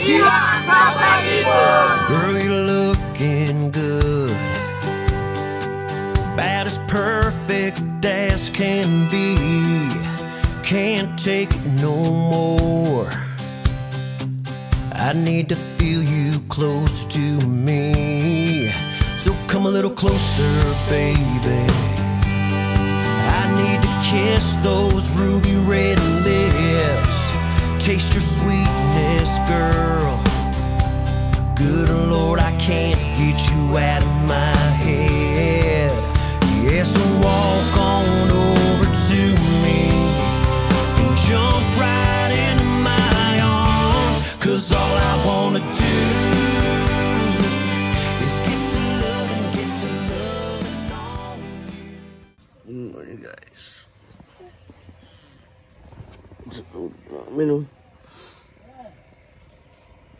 Jiwang Kapalibot! Girl, you're looking good, about as perfect as can be. Can't take it no more. I need to feel you close to me. So come a little closer, baby. I need to kiss those ruby red lips, taste your sweetness, girl. Good Lord, I can't get you out of my head. Yeah, so walk on over to me and jump right into my arms, 'cause all I wanna do is get to loving on you. Good morning, guys. Menu.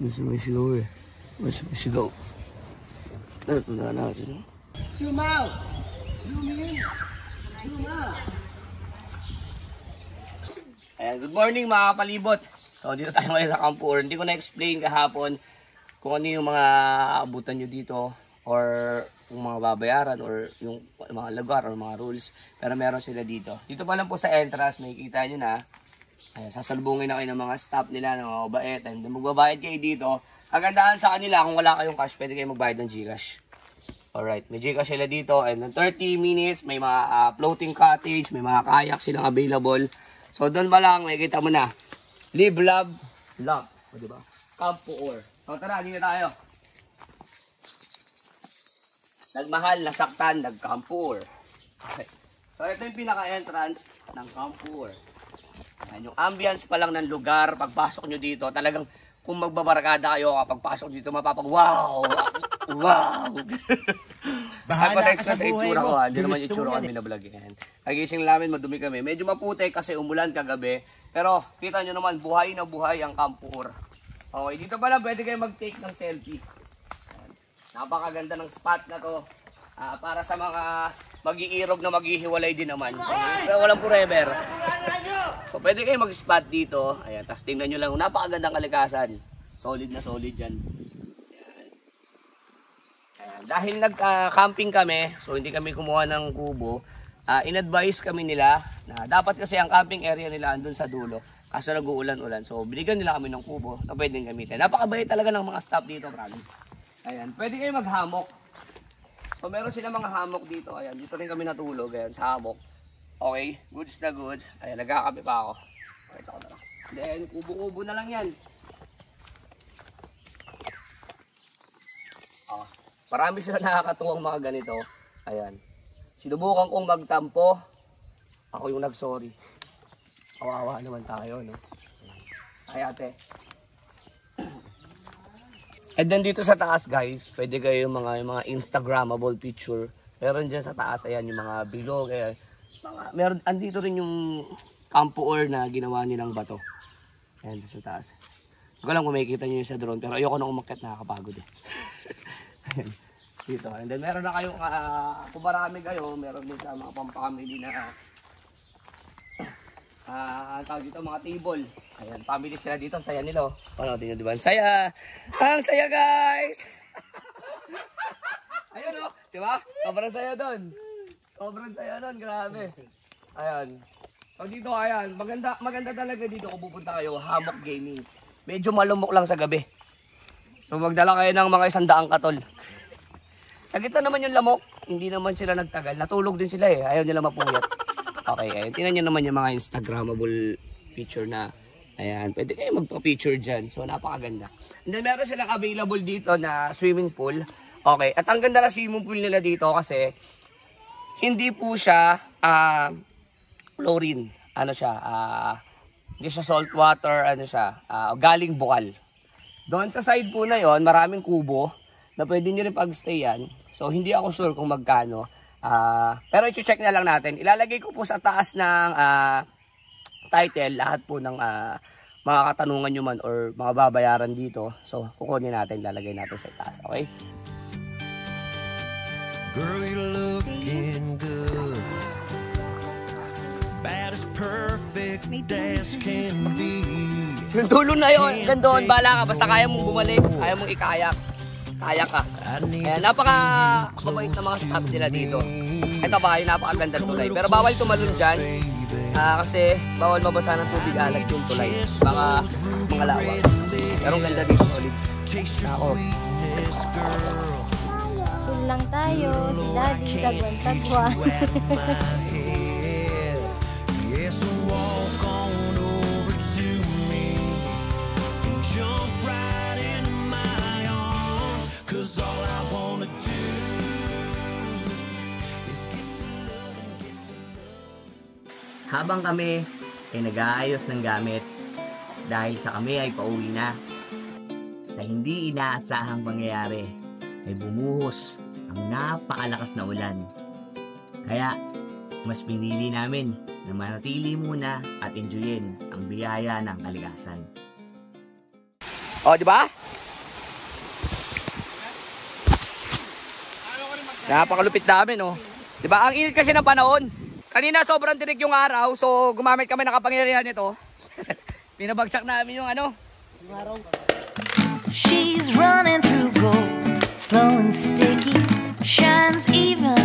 May sigaw eh. May sigaw. Natunda natin. Sumaw! Lumin! Sumaw! Ayan, good morning mga kapalibot. So dito tayo ngayon sa Campo Ore. Hindi ko na-explain kahapon kung ano yung mga aabutan nyo dito or yung mga babayaran or yung mga lugar or mga rules. Pero meron sila dito. Dito pa lang po sa entrance, makikita nyo na. Ayan, sasalubungin na kayo ng mga staff nila, ng mga mabait. And magbabayad kayo dito. Kagandahan sa kanila, kung wala kayong cash, pwede kayo magbayad ng Gcash. Alright, may Gcash sila dito. And in 30 minutes, may mga floating cottage, may mga kayak silang available. So doon ba lang, may kita mo na. Live, love, love. O diba? Campo Ore. So tara, dito tayo. Nagmahal, nasaktan, nag-Campo Ore. Okay. So ito yung pinaka-entrance ng Campo Ore. Ayan, yung ambience pa lang ng lugar, pagpasok nyo dito, talagang kung magbabarkada kayo, kapag pasok dito, wow! Wow! Nagpasa-express sa itsura ko, hindi naman itsura kami na vlog yan. Nagising namin, madumi kami. Medyo maputi kasi umulan kagabi. Pero, kita nyo naman, buhay na buhay ang Campo Ore. Okay, dito pala pwede kayo mag-take ng selfie. Ayan. Napakaganda ng spot na to. Para sa mga mag-iirog na maghihiwalay din naman. Pero walang forever. So, pwede kayo mag-spot dito. Ayan, tapos tingnan nyo lang. Napakagandang kalikasan. Solid na solid yan. Ayan. Dahil nag-camping kami, so hindi kami kumuha ng kubo, in-advise kami nila na dapat kasi ang camping area nila andun sa dulo. Kaso nag-uulan-ulan. So, binigyan nila kami ng kubo na pwedeng gamitin. Napakabait talaga ng mga staff dito, promise. Ayan, pwede kayo mag-hammock. So, meron sila mga hammock dito. Ayan, dito rin kami natulog. Ayan, sa hammock. Okay, goods na goods. Ayan, nagkakape pa ako. Pakita ko na lang. Then, kubo-kubo na lang yan. Marami sila nakakatuwang mga ganito. Ayan. Sinubukan kong magtampo. Ako yung nag-sorry. Kawawa naman tayo, no? Ay, ate. And then dito sa taas, guys, pwede kayo yung mga Instagrammable picture. Meron dyan sa taas, ayan, yung mga bilog. Ayan. Meron, andito rin yung Campo Ore na ginawa nilang bato. Ayan, dito sa taas. Hindi ko lang kung makikita nyo yung sa drone, pero ayoko nang umakyat, nakakapagod eh. Ayan, dito. And then meron na kayong, kung marami kayo, meron din sa mga pampamili na, ang tawag dito, mga table. Ayan, family sila dito, ang saya nila. Ano, tingnan diba? Ang saya! Ang saya, guys! Ayun o, diba? Sobrang saya doon. Sobrang saya doon, grabe. Ayan. So dito, ayan, maganda talaga dito kung pupunta kayo, hammock gaming. Medyo malumok lang sa gabi. So magdala kayo ng mga 100 katol. Sa gitna naman yung lamok, hindi naman sila nagtagal. Natulog din sila eh, ayaw nila mapuyat. Okay, ayun. Tingnan nyo naman yung mga Instagrammable picture na, ayan, pwede kayo magpa-picture dyan. So, napakaganda. And then, meron silang available dito na swimming pool. Okay, at ang ganda na swimming pool nila dito kasi, hindi po siya, chlorine. Ano siya, hindi siya salt water, ano siya, galing bukal. Doon sa side po na yon, maraming kubo, na pwede nyo rin pag-stayan. So, hindi ako sure kung magkano. Pero i-check na lang natin. Ilalagay ko po sa taas ng title lahat po ng mga katanungan nyo man or mga babayaran dito. So kukunin natin, lalagay natin sa taas. Okay? Girl, you're looking good, about as perfect as can be. Yung dulo na yun, hanggang doon, bahala ka. Basta kaya mong bumalik, kaya mong ikayak. Kaya ka. Ayan, napaka-mabait na mga staff nila dito. Ito pa, yung napakagandang tulay. Pero bawal tumalon dyan. Kasi bawal mabasa ng tubig alat yung tulay. Baka mga lawa. Pero ang ganda dito, solid. Ako. Chill lang tayo, si Daddy, sagwan-sagwan. Yes, walk on over to me and jump right into my arms, 'cause all I wanna do is get to love and get to love. Habang kami ay nag-aayos ng gamit dahil sa kami ay pauwi na, sa hindi inaasahang pangyayari ay bumuhos ang napakalakas na ulan. Kaya mas pinili namin na manatili muna at enjoyin ang biyaya ng kalikasan. O, di ba? Napakalupit namin, oh. Di ba? Ang init kasi ng panahon. Kanina sobrang tirik yung araw, so gumamit kami ng kapangyarihan nito. Pinabagsak namin yung ano. Yung araw. She's running through gold, slow and sticky, shines even